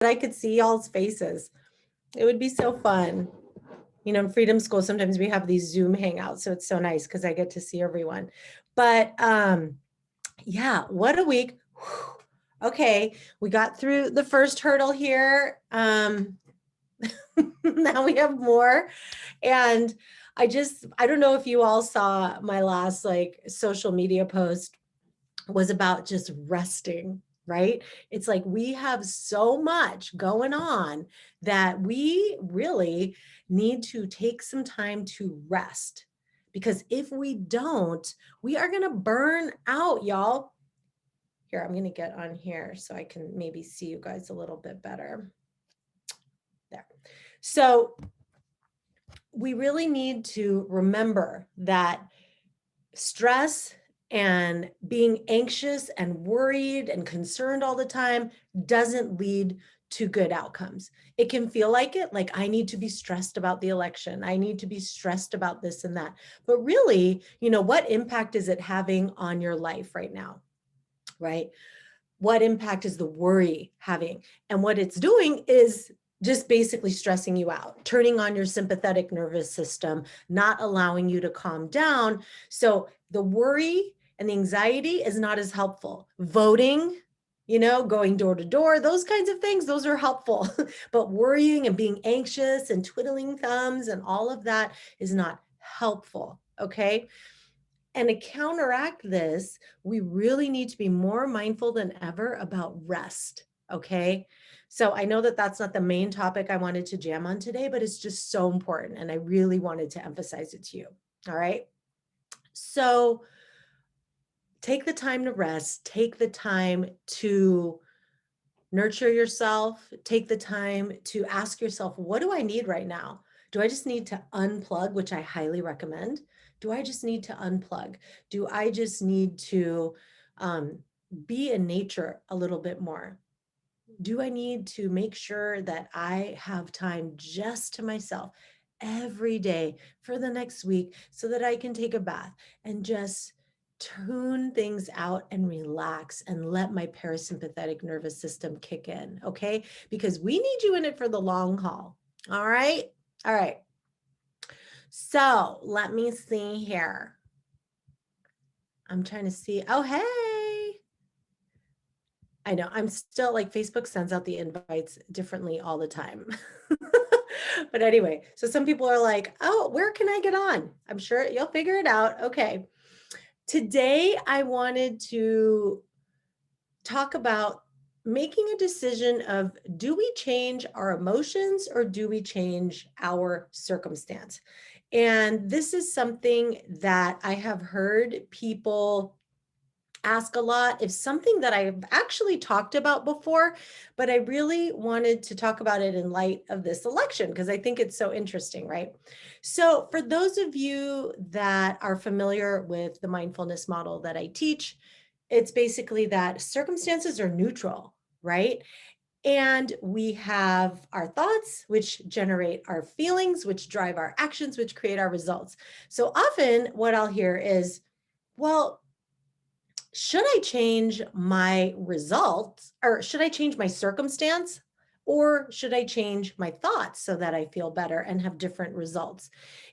I could see y'all's faces. It would be so fun. You know, in Freedom School, sometimes we have these Zoom hangouts, so it's so nice because I get to see everyone. But yeah, what a week. Okay, we got through the first hurdle here. Now we have more. And I don't know if you all saw my last like social media post was about just resting, right? It's like we have so much going on that we really need to take some time to rest. Because if we don't, we are going to burn out, y'all. Here, I'm going to get on here so I can maybe see you guys a little bit better. There. So we really need to remember that stress and being anxious and worried and concerned all the time doesn't lead to good outcomes. It can feel like I need to be stressed about the election. I need to be stressed about this and that. But really, you know, what impact is it having on your life right now? Right? What impact is the worry having? And what it's doing is just basically stressing you out, turning on your sympathetic nervous system, not allowing you to calm down. So the worry and the anxiety is not as helpful. Voting, you know, going door to door, those kinds of things, those are helpful. But worrying and being anxious and twiddling thumbs and all of that is not helpful. Okay. And to counteract this, we really need to be more mindful than ever about rest. Okay. So I know that that's not the main topic I wanted to jam on today, but it's just so important. And I really wanted to emphasize it to you. All right. So take the time to rest, take the time to nurture yourself, take the time to ask yourself, what do I need right now? Do I just need to unplug, which I highly recommend? Do I just need to unplug? Do I just need to um, be in nature a little bit more? Do I need to make sure that I have time just to myself every day for the next week so that I can take a bath and just tune things out and relax and let my parasympathetic nervous system kick in? Okay. Because we need you in it for the long haul. All right. All right. So let me see here. I'm trying to see. Oh, hey. I know I'm still like Facebook sends out the invites differently all the time. But anyway, so some people are like, oh, where can I get on? I'm sure you'll figure it out. Okay. Today, I wanted to talk about making a decision of do we change our emotions or do we change our circumstance? And this is something that I have heard people ask a lot. It's something that I've actually talked about before, but I really wanted to talk about it in light of this election because I think it's so interesting, right? So, for those of you that are familiar with the mindfulness model that I teach, it's basically that circumstances are neutral, right? And we have our thoughts, which generate our feelings, which drive our actions, which create our results. So often, what I'll hear is, well, should I change my results or should I change my circumstance? Or should I change my thoughts so that I feel better and have different results?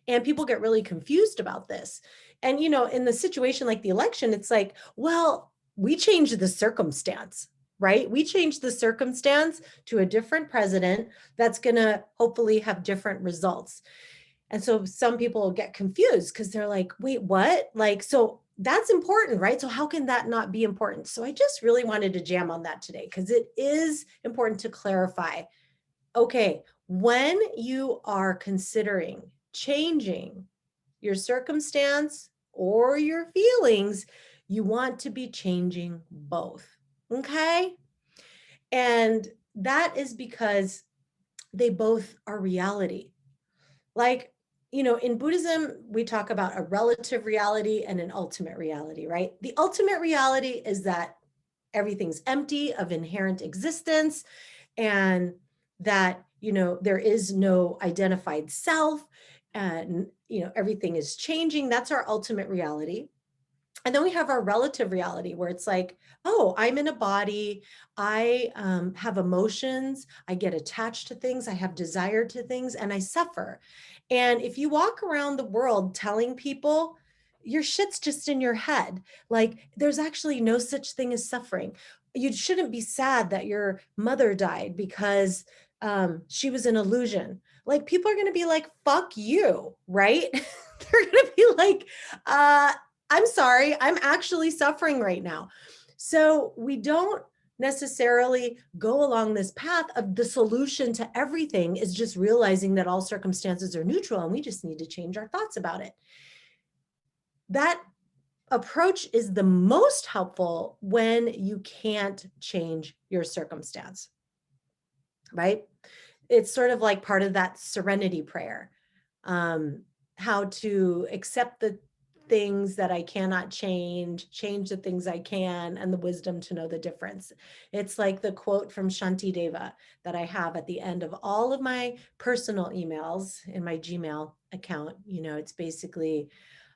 And people get really confused about this. And, you know, in the situation like the election, it's like, well, we changed the circumstance, right? We changed the circumstance to a different president that's going to hopefully have different results. And so some people get confused because they're like, wait, what? Like, so that's important, right? So how can that not be important? So I just really wanted to jam on that today because it is important to clarify. Okay, when you are considering changing your circumstance or your feelings, you want to be changing both. Okay. And that is because they both are reality. Like, you know, in Buddhism, we talk about a relative reality and an ultimate reality, right? The ultimate reality is that everything's empty of inherent existence and that, you know, there is no identified self and, you know, everything is changing. That's our ultimate reality. And then we have our relative reality where it's like, oh, I'm in a body. I have emotions. I get attached to things. I have desire to things and I suffer. And if you walk around the world telling people your shit's just in your head, like there's actually no such thing as suffering. You shouldn't be sad that your mother died because she was an illusion. Like people are going to be like, fuck you, right? They're going to be like, I'm sorry, I'm actually suffering right now. So we don't necessarily go along this path of the solution to everything is just realizing that all circumstances are neutral and we just need to change our thoughts about it. That approach is the most helpful when you can't change your circumstance, right? It's sort of like part of that serenity prayer. How to accept the things that I cannot change the things I can, and the wisdom to know the difference. It's like the quote from Shanti Deva that I have at the end of all of my personal emails in my Gmail account. It's basically,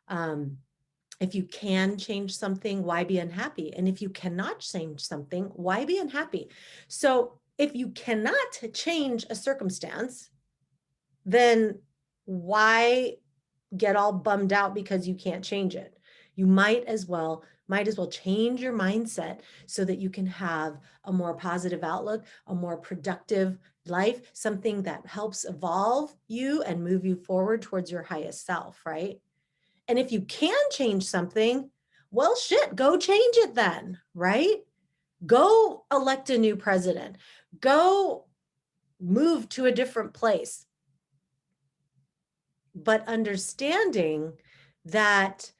if you can change something, why be unhappy? And if you cannot change something, why be unhappy? So if you cannot change a circumstance, then why get all bummed out because you can't change it? You might as well change your mindset so that you can have a more positive outlook, a more productive life, something that helps evolve you and move you forward towards your highest self, right? And if you can change something, well, shit, go change it then, right? Go elect a new president. Go move to a different place. But understanding that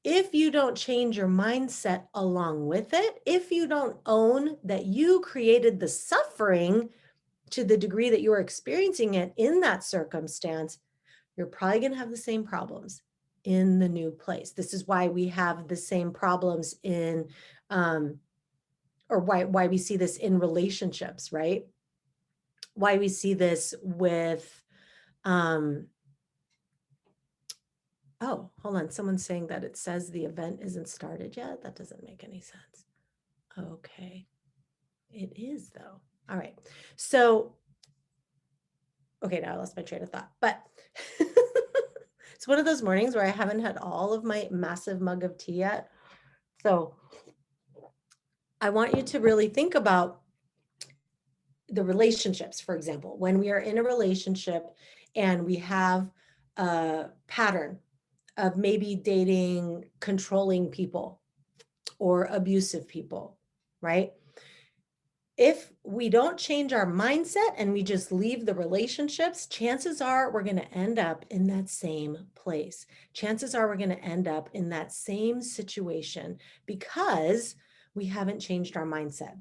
if you don't change your mindset along with it, if you don't own that you created the suffering to the degree that you are experiencing it in that circumstance, you're probably going to have the same problems in the new place. This is why we have the same problems in, or why we see this in relationships, right? Why we see this with, oh, hold on. Someone's saying that it says the event isn't started yet. That doesn't make any sense. Okay. It is though. All right. So, okay, now I lost my train of thought, but it's one of those mornings where I haven't had all of my massive mug of tea yet. So I want you to really think about the relationships, for example, when we are in a relationship and we have a pattern of maybe dating controlling people or abusive people, right? If we don't change our mindset and we just leave the relationships, chances are we're going to end up in that same place. Chances are we're going to end up in that same situation because we haven't changed our mindset.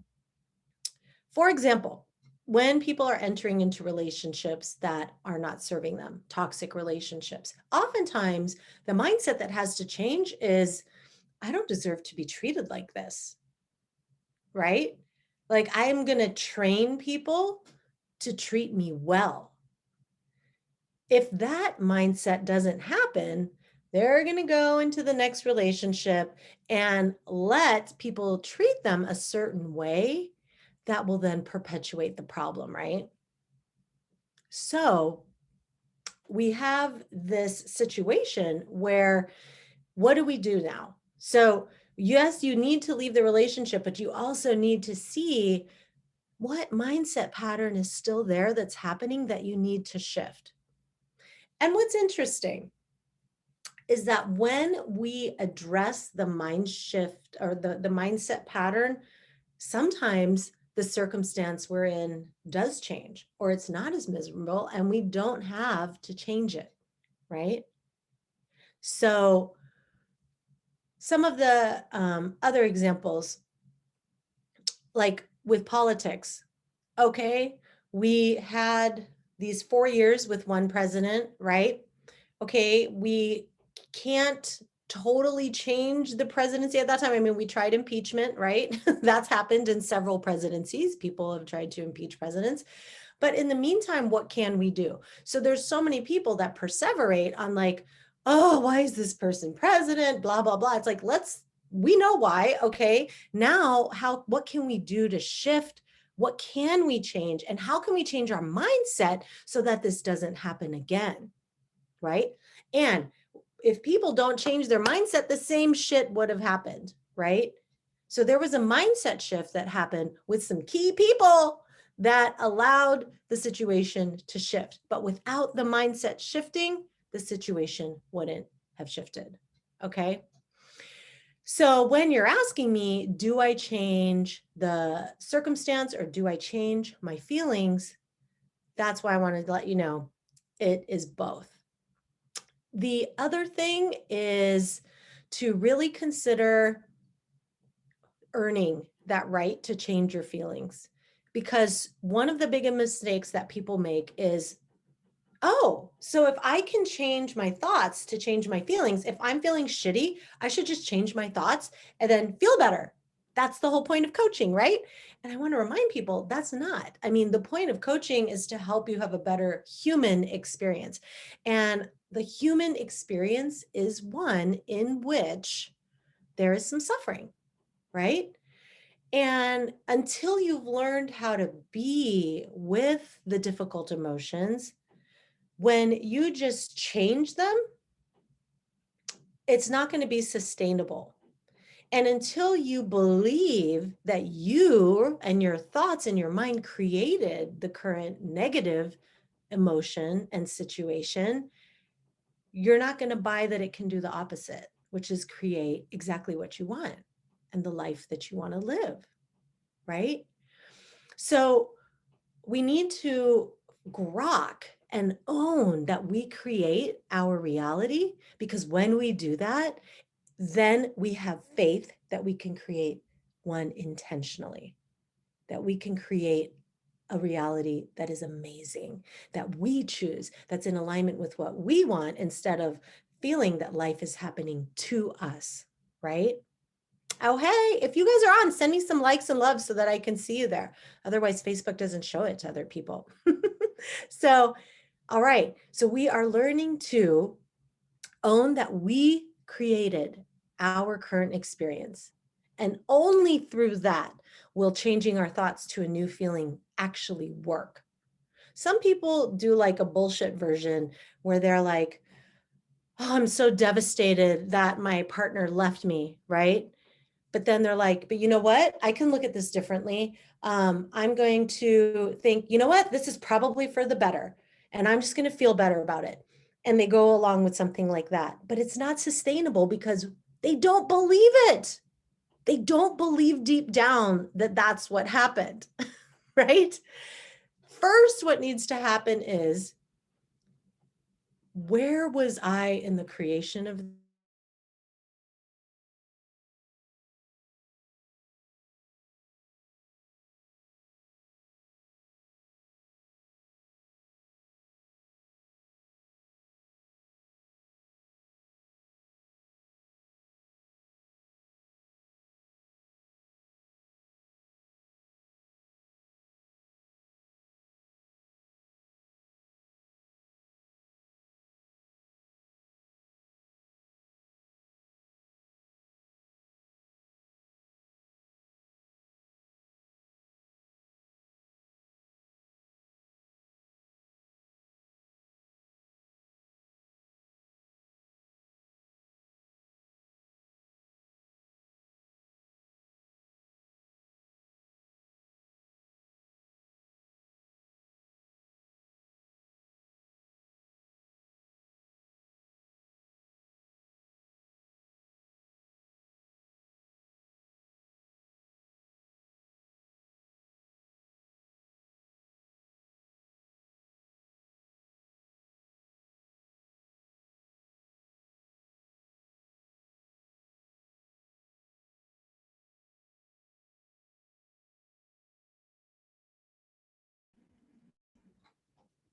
For example, when people are entering into relationships that are not serving them, toxic relationships, oftentimes the mindset that has to change is, I don't deserve to be treated like this, right? Like I am going to train people to treat me well. If that mindset doesn't happen, they're going to go into the next relationship and let people treat them a certain way that will then perpetuate the problem, right? So we have this situation where what do we do now? So yes, you need to leave the relationship, but you also need to see what mindset pattern is still there that's happening that you need to shift. And what's interesting is that when we address the mind shift or the mindset pattern, sometimes the circumstance we're in does change or it's not as miserable and we don't have to change it, right? So some of the other examples, like with politics, okay, we had these 4 years with one president, right? Okay, we can't totally change the presidency at that time. I mean, we tried impeachment, right? That's happened in several presidencies. People have tried to impeach presidents. But in the meantime, what can we do? So there's so many people that perseverate on like, oh, why is this person president? Blah, blah, blah. It's like, let's We know why. Okay. Now, what can we do to shift? What can we change? And how can we change our mindset so that this doesn't happen again? Right. And if people don't change their mindset, the same shit would have happened. Right. So there was a mindset shift that happened with some key people that allowed the situation to shift. But without the mindset shifting, the situation wouldn't have shifted. Okay. So when you're asking me, do I change the circumstance or do I change my feelings? That's why I wanted to let you know it is both. The other thing is to really consider earning that right to change your feelings. Because one of the biggest mistakes that people make is, oh, so if I can change my thoughts to change my feelings, if I'm feeling shitty, I should just change my thoughts and then feel better. That's the whole point of coaching, right? And I want to remind people that's not. I mean, the point of coaching is to help you have a better human experience. And the human experience is one in which there is some suffering, right? And until you've learned how to be with the difficult emotions, when you just change them, it's not going to be sustainable. And until you believe that you and your thoughts and your mind created the current negative emotion and situation, you're not going to buy that it can do the opposite, which is create exactly what you want and the life that you want to live, right? So we need to grok and own that we create our reality, because when we do that, then we have faith that we can create one intentionally, that we can create a reality that is amazing, that we choose, that's in alignment with what we want instead of feeling that life is happening to us, right? Oh, hey, if you guys are on, send me some likes and loves so that I can see you there. Otherwise, Facebook doesn't show it to other people. So, all right. So we are learning to own that we created our current experience. And only through that will changing our thoughts to a new feeling actually work. Some people do like a bullshit version where they're like, oh, I'm so devastated that my partner left me, right? But then they're like, but you know what? I can look at this differently. I'm going to think, you know what? This is probably for the better. And I'm just going to feel better about it. And they go along with something like that. But it's not sustainable because they don't believe it. They don't believe deep down that that's what happened, right? First, what needs to happen is, where was I in the creation of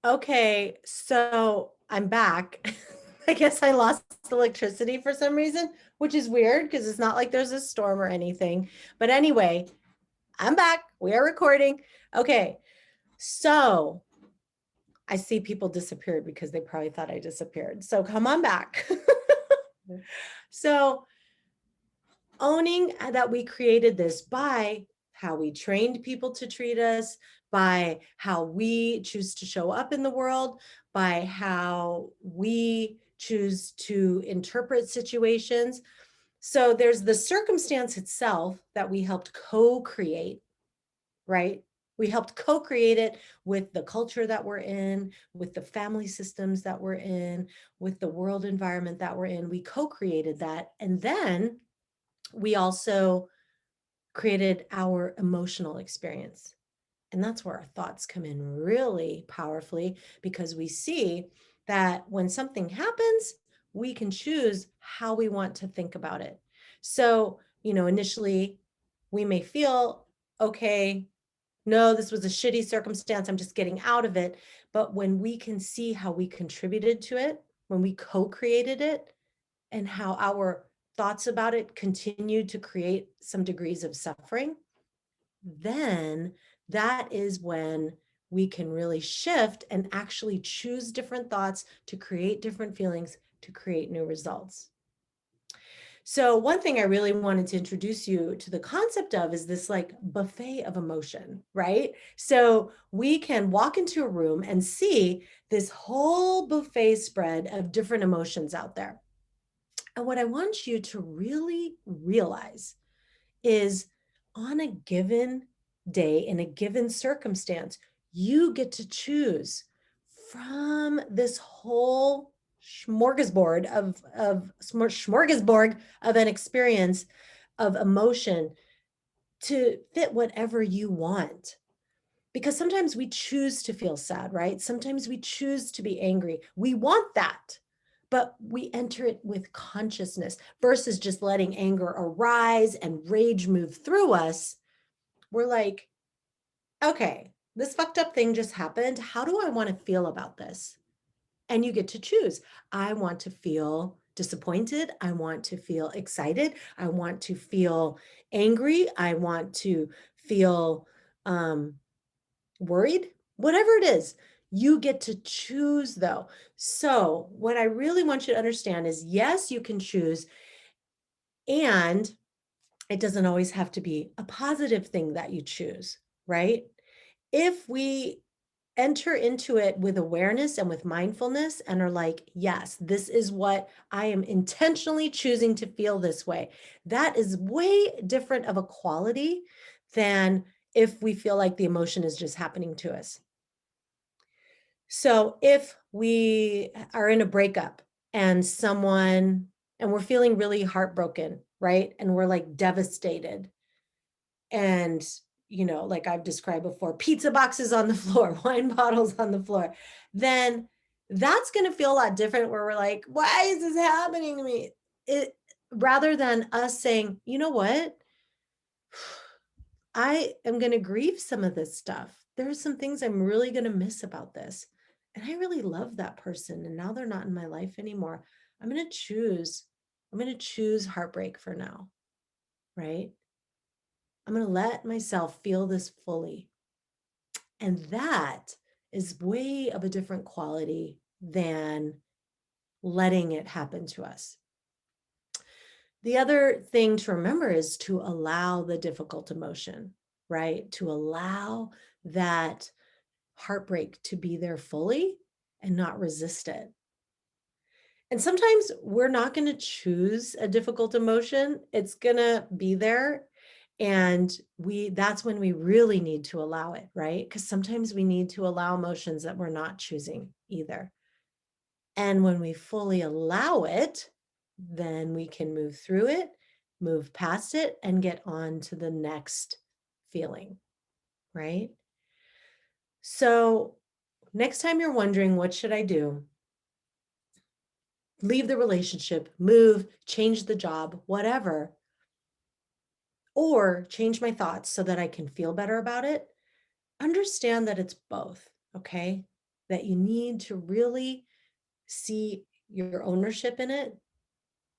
Okay, so I'm back. I guess I lost electricity for some reason, which is weird because it's not like there's a storm or anything. But anyway, I'm back. We are recording. Okay, so I see people disappeared because they probably thought I disappeared. So come on back. So owning that we created this by how we trained people to treat us, by how we choose to show up in the world, by how we choose to interpret situations. So there's the circumstance itself that we helped co-create, right? We helped co-create it with the culture that we're in, with the family systems that we're in, with the world environment that we're in. We co-created that. And then we also created our emotional experience. And that's where our thoughts come in really powerfully, because we see that when something happens, we can choose how we want to think about it. So, initially we may feel, okay, no, this was a shitty circumstance, I'm just getting out of it. But when we can see how we contributed to it, when we co-created it, and how our thoughts about it continue to create some degrees of suffering, then that is when we can really shift and actually choose different thoughts to create different feelings, to create new results. So one thing I really wanted to introduce you to the concept of is this like buffet of emotion, right? So we can walk into a room and see this whole buffet spread of different emotions out there. And what I want you to really realize is, on a given day, in a given circumstance, you get to choose from this whole smorgasbord of an experience of emotion to fit whatever you want. Because sometimes we choose to feel sad, right? Sometimes we choose to be angry. We want that, but we enter it with consciousness versus just letting anger arise and rage move through us. We're like, okay, this fucked up thing just happened. How do I want to feel about this? And you get to choose. I want to feel disappointed. I want to feel excited. I want to feel angry. I want to feel worried, whatever it is, you get to choose though. So, what I really want you to understand is, yes, you can choose, and it doesn't always have to be a positive thing that you choose, right? If we enter into it with awareness and with mindfulness and are like, yes, this is what I am intentionally choosing to feel this way, that is way different of a quality than if we feel like the emotion is just happening to us. So if we are in a breakup and we're feeling really heartbroken, right? And we're like devastated, and, like I've described before, pizza boxes on the floor, wine bottles on the floor, then that's going to feel a lot different, where we're like, why is this happening to me? It Rather than us saying, you know what? I am going to grieve some of this stuff. There are some things I'm really going to miss about this. And I really love that person. And now they're not in my life anymore. I'm going to choose, I'm going to choose heartbreak for now, right? I'm going to let myself feel this fully. And that is way of a different quality than letting it happen to us. The other thing to remember is to allow the difficult emotion, right? To allow that heartbreak to be there fully and not resist it. And sometimes we're not going to choose a difficult emotion. It's going to be there. And that's when we really need to allow it, right? Because sometimes we need to allow emotions that we're not choosing either. And when we fully allow it, then we can move through it, move past it, and get on to the next feeling, right? So next time you're wondering, what should I do? Leave the relationship, move, change the job, whatever, or change my thoughts so that I can feel better about it. Understand that it's both, okay? That you need to really see your ownership in it,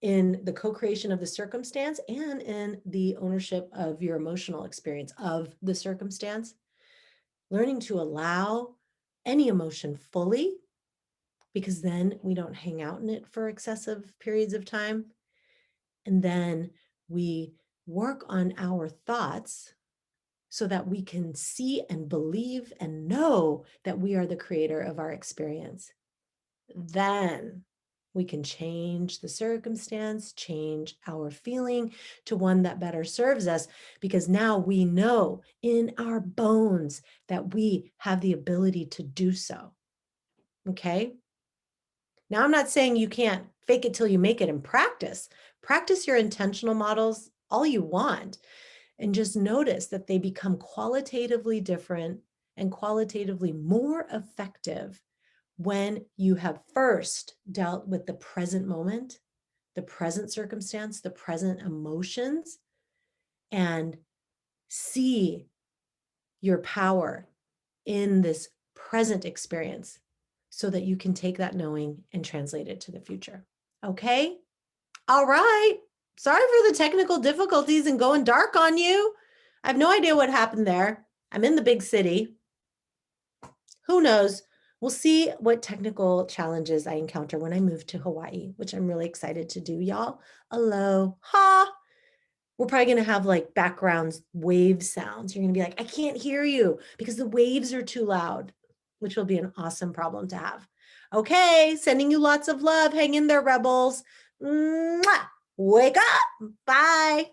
in the co-creation of the circumstance, and in the ownership of your emotional experience of the circumstance. Learning to allow any emotion fully, because then we don't hang out in it for excessive periods of time. And then we work on our thoughts so that we can see and believe and know that we are the creator of our experience. Then we can change the circumstance, change our feeling to one that better serves us, because now we know in our bones that we have the ability to do so. Okay. Now, I'm not saying you can't fake it till you make it and practice. Practice your intentional models all you want, and just notice that they become qualitatively different and qualitatively more effective when you have first dealt with the present moment, the present circumstance, the present emotions, and see your power in this present experience so that you can take that knowing and translate it to the future. Okay? All right. Sorry for the technical difficulties and going dark on you. I have no idea what happened there. I'm in the big city. Who knows? We'll see what technical challenges I encounter when I move to Hawaii, which I'm really excited to do, y'all. Aloha. We're probably going to have like background wave sounds. You're going to be like, I can't hear you because the waves are too loud, which will be an awesome problem to have. Okay, sending you lots of love. Hang in there, rebels. Mwah! Wake up. Bye.